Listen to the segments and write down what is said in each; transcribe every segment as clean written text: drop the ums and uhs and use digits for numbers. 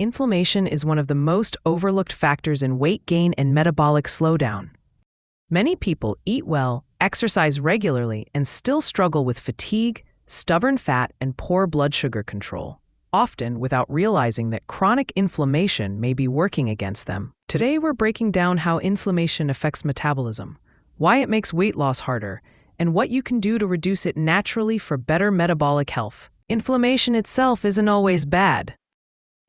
Inflammation is one of the most overlooked factors in weight gain and metabolic slowdown. Many people eat well, exercise regularly, and still struggle with fatigue, stubborn fat, and poor blood sugar control, often without realizing that chronic inflammation may be working against them. Today, we're breaking down how inflammation affects metabolism, why it makes weight loss harder, and what you can do to reduce it naturally for better metabolic health. Inflammation itself isn't always bad.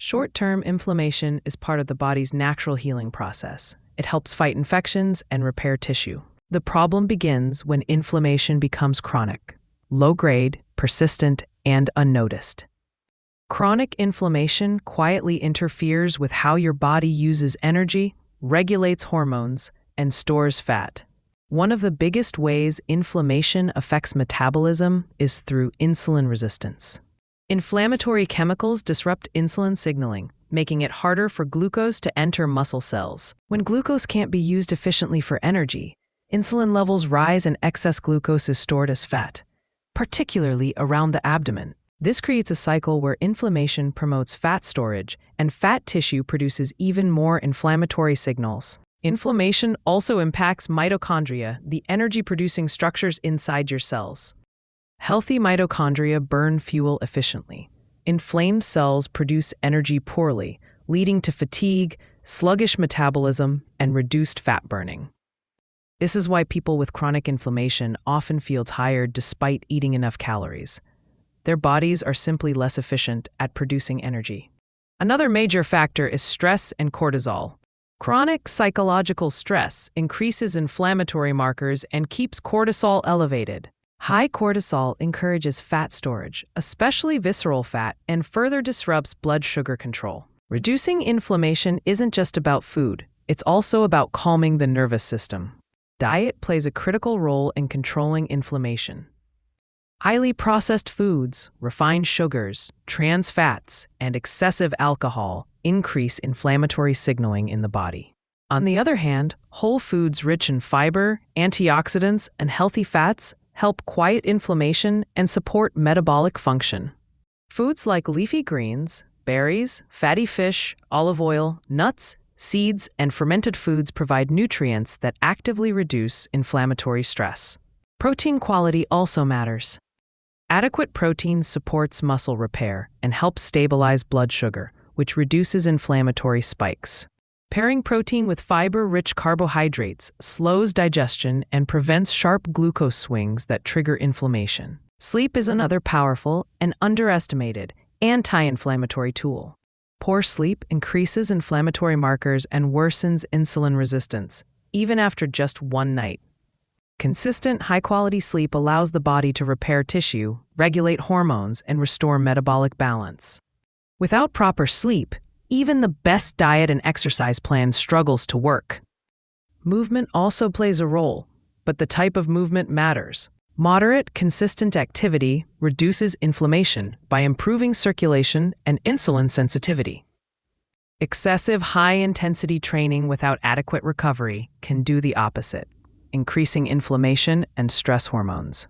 Short-term inflammation is part of the body's natural healing process. It helps fight infections and repair tissue. The problem begins when inflammation becomes chronic, low-grade, persistent, and unnoticed. Chronic inflammation quietly interferes with how your body uses energy, regulates hormones, and stores fat. One of the biggest ways inflammation affects metabolism is through insulin resistance. Inflammatory chemicals disrupt insulin signaling, making it harder for glucose to enter muscle cells. When glucose can't be used efficiently for energy, insulin levels rise and excess glucose is stored as fat, particularly around the abdomen. This creates a cycle where inflammation promotes fat storage, and fat tissue produces even more inflammatory signals. Inflammation also impacts mitochondria, the energy-producing structures inside your cells. Healthy mitochondria burn fuel efficiently. Inflamed cells produce energy poorly, leading to fatigue, sluggish metabolism, and reduced fat burning. This is why people with chronic inflammation often feel tired despite eating enough calories. Their bodies are simply less efficient at producing energy. Another major factor is stress and cortisol. Chronic psychological stress increases inflammatory markers and keeps cortisol elevated. High cortisol encourages fat storage, especially visceral fat, and further disrupts blood sugar control. Reducing inflammation isn't just about food, it's also about calming the nervous system. Diet plays a critical role in controlling inflammation. Highly processed foods, refined sugars, trans fats, and excessive alcohol increase inflammatory signaling in the body. On the other hand, whole foods rich in fiber, antioxidants, and healthy fats help quiet inflammation and support metabolic function. Foods like leafy greens, berries, fatty fish, olive oil, nuts, seeds, and fermented foods provide nutrients that actively reduce inflammatory stress. Protein quality also matters. Adequate protein supports muscle repair and helps stabilize blood sugar, which reduces inflammatory spikes. Pairing protein with fiber-rich carbohydrates slows digestion and prevents sharp glucose swings that trigger inflammation. Sleep is another powerful and underestimated anti-inflammatory tool. Poor sleep increases inflammatory markers and worsens insulin resistance, even after just one night. Consistent, high-quality sleep allows the body to repair tissue, regulate hormones, and restore metabolic balance. Without proper sleep, even the best diet and exercise plan struggles to work. Movement also plays a role, but the type of movement matters. Moderate, consistent activity reduces inflammation by improving circulation and insulin sensitivity. Excessive high-intensity training without adequate recovery can do the opposite, increasing inflammation and stress hormones.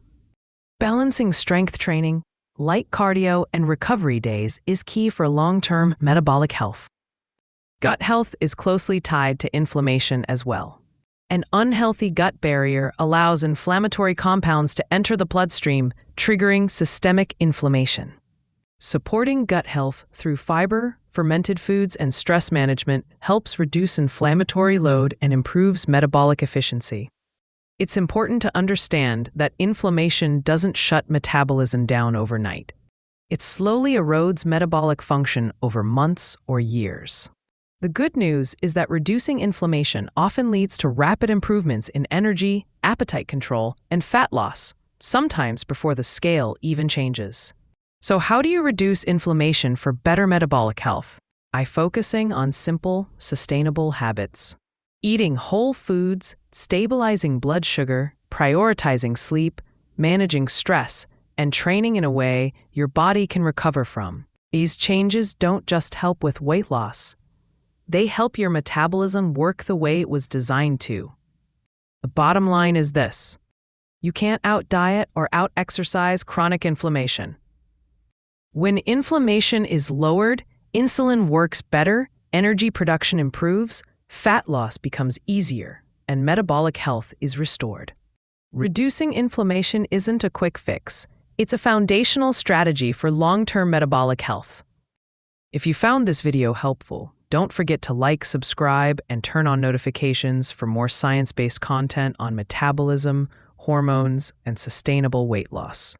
Balancing strength training, light cardio, and recovery days is key for long-term metabolic health. Gut health is closely tied to inflammation as well. An unhealthy gut barrier allows inflammatory compounds to enter the bloodstream, triggering systemic inflammation. Supporting gut health through fiber, fermented foods, and stress management helps reduce inflammatory load and improves metabolic efficiency. It's important to understand that inflammation doesn't shut metabolism down overnight. It slowly erodes metabolic function over months or years. The good news is that reducing inflammation often leads to rapid improvements in energy, appetite control, and fat loss, sometimes before the scale even changes. So how do you reduce inflammation for better metabolic health? By focusing on simple, sustainable habits. Eating whole foods, stabilizing blood sugar, prioritizing sleep, managing stress, and training in a way your body can recover from. These changes don't just help with weight loss. They help your metabolism work the way it was designed to. The bottom line is this: you can't out-diet or out-exercise chronic inflammation. When inflammation is lowered, Insulin works better, energy production improves, fat loss becomes easier, and metabolic health is restored. Reducing inflammation isn't a quick fix. It's a foundational strategy for long-term metabolic health. If you found this video helpful, don't forget to like, subscribe, and turn on notifications for more science-based content on metabolism, hormones, and sustainable weight loss.